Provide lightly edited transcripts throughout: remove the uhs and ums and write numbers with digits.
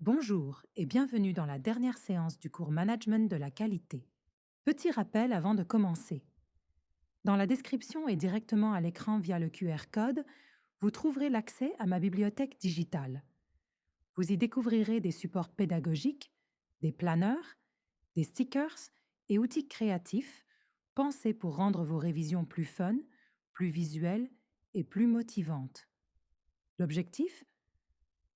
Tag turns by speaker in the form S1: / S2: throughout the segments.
S1: Bonjour et bienvenue dans la dernière séance du cours Management de la qualité. Petit rappel avant de commencer. Dans la description et directement à l'écran via le QR code, vous trouverez l'accès à ma bibliothèque digitale. Vous y découvrirez des supports pédagogiques, des planeurs, des stickers et outils créatifs pensés pour rendre vos révisions plus fun, plus visuelles et plus motivantes. L'objectif?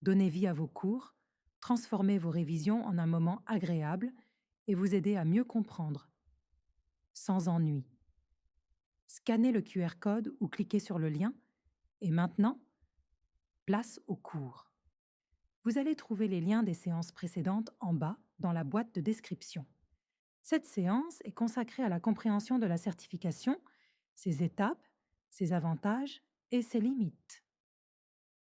S1: Donner vie à vos cours, transformer vos révisions en un moment agréable et vous aider à mieux comprendre, sans ennui. Scannez le QR code ou cliquez sur le lien et maintenant, place au cours. Vous allez trouver les liens des séances précédentes en bas dans la boîte de description. Cette séance est consacrée à la compréhension de la certification, ses étapes, ses avantages et ses limites.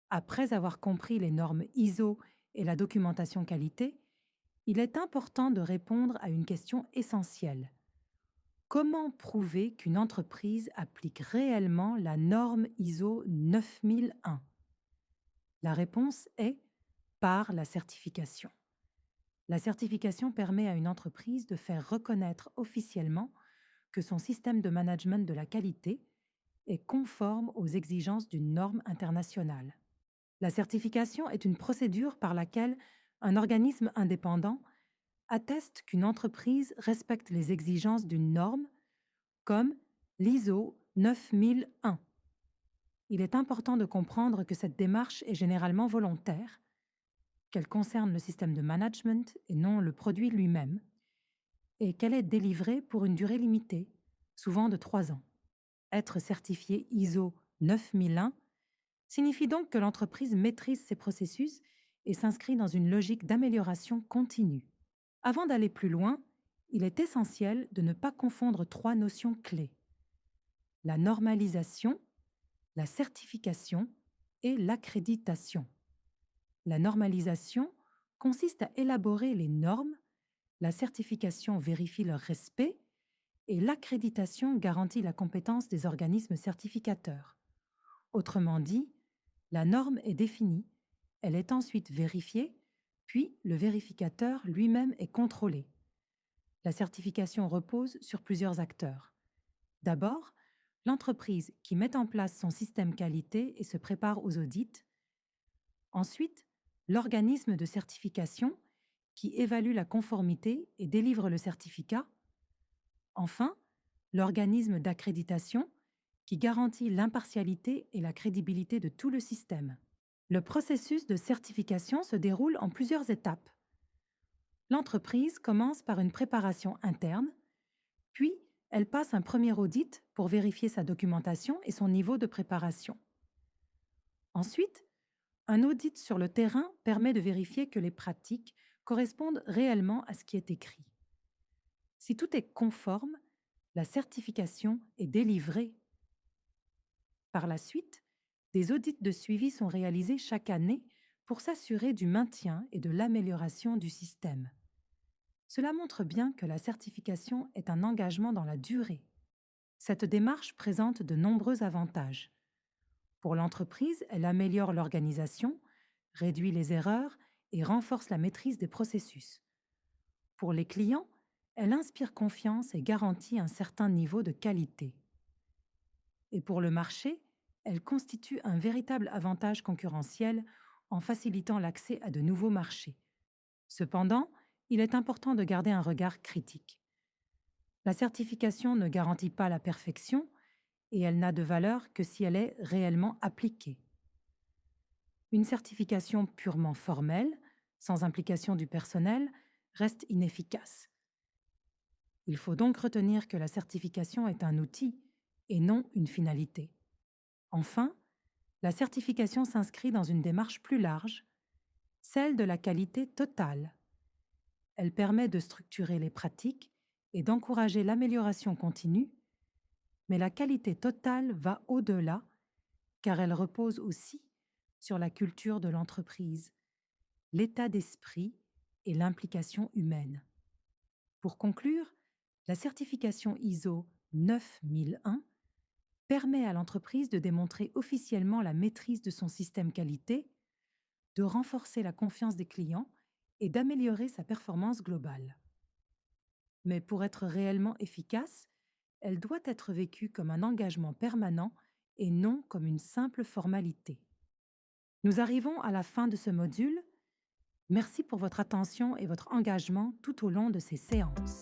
S1: Après avoir compris les normes ISO et la documentation qualité, il est important de répondre à une question essentielle. Comment prouver qu'une entreprise applique réellement la norme ISO 9001? La réponse est par la certification. La certification permet à une entreprise de faire reconnaître officiellement que son système de management de la qualité est conforme aux exigences d'une norme internationale. La certification est une procédure par laquelle un organisme indépendant atteste qu'une entreprise respecte les exigences d'une norme comme l'ISO 9001. Il est important de comprendre que cette démarche est généralement volontaire, qu'elle concerne le système de management et non le produit lui-même, et qu'elle est délivrée pour une durée limitée, souvent de 3 ans. Être certifié ISO 9001 signifie donc que l'entreprise maîtrise ses processus et s'inscrit dans une logique d'amélioration continue. Avant d'aller plus loin, il est essentiel de ne pas confondre 3 notions clés: la normalisation, la certification et l'accréditation. La normalisation consiste à élaborer les normes, la certification vérifie leur respect et l'accréditation garantit la compétence des organismes certificateurs. Autrement dit, la norme est définie, elle est ensuite vérifiée, puis le vérificateur lui-même est contrôlé. La certification repose sur plusieurs acteurs. D'abord, l'entreprise qui met en place son système qualité et se prépare aux audits. Ensuite, l'organisme de certification qui évalue la conformité et délivre le certificat. Enfin, l'organisme d'accréditation qui garantit l'impartialité et la crédibilité de tout le système. Le processus de certification se déroule en plusieurs étapes. L'entreprise commence par une préparation interne, puis elle passe un premier audit pour vérifier sa documentation et son niveau de préparation. Ensuite, un audit sur le terrain permet de vérifier que les pratiques correspondent réellement à ce qui est écrit. Si tout est conforme, la certification est délivrée. Par la suite, des audits de suivi sont réalisés chaque année pour s'assurer du maintien et de l'amélioration du système. Cela montre bien que la certification est un engagement dans la durée. Cette démarche présente de nombreux avantages. Pour l'entreprise, elle améliore l'organisation, réduit les erreurs et renforce la maîtrise des processus. Pour les clients, elle inspire confiance et garantit un certain niveau de qualité. Et pour le marché, elle constitue un véritable avantage concurrentiel en facilitant l'accès à de nouveaux marchés. Cependant, il est important de garder un regard critique. La certification ne garantit pas la perfection et elle n'a de valeur que si elle est réellement appliquée. Une certification purement formelle, sans implication du personnel, reste inefficace. Il faut donc retenir que la certification est un outil et non une finalité. Enfin, la certification s'inscrit dans une démarche plus large, celle de la qualité totale. Elle permet de structurer les pratiques et d'encourager l'amélioration continue, mais la qualité totale va au-delà, car elle repose aussi sur la culture de l'entreprise, l'état d'esprit et l'implication humaine. Pour conclure, la certification ISO 9001 permet à l'entreprise de démontrer officiellement la maîtrise de son système qualité, de renforcer la confiance des clients et d'améliorer sa performance globale. Mais pour être réellement efficace, elle doit être vécue comme un engagement permanent et non comme une simple formalité. Nous arrivons à la fin de ce module. Merci pour votre attention et votre engagement tout au long de ces séances.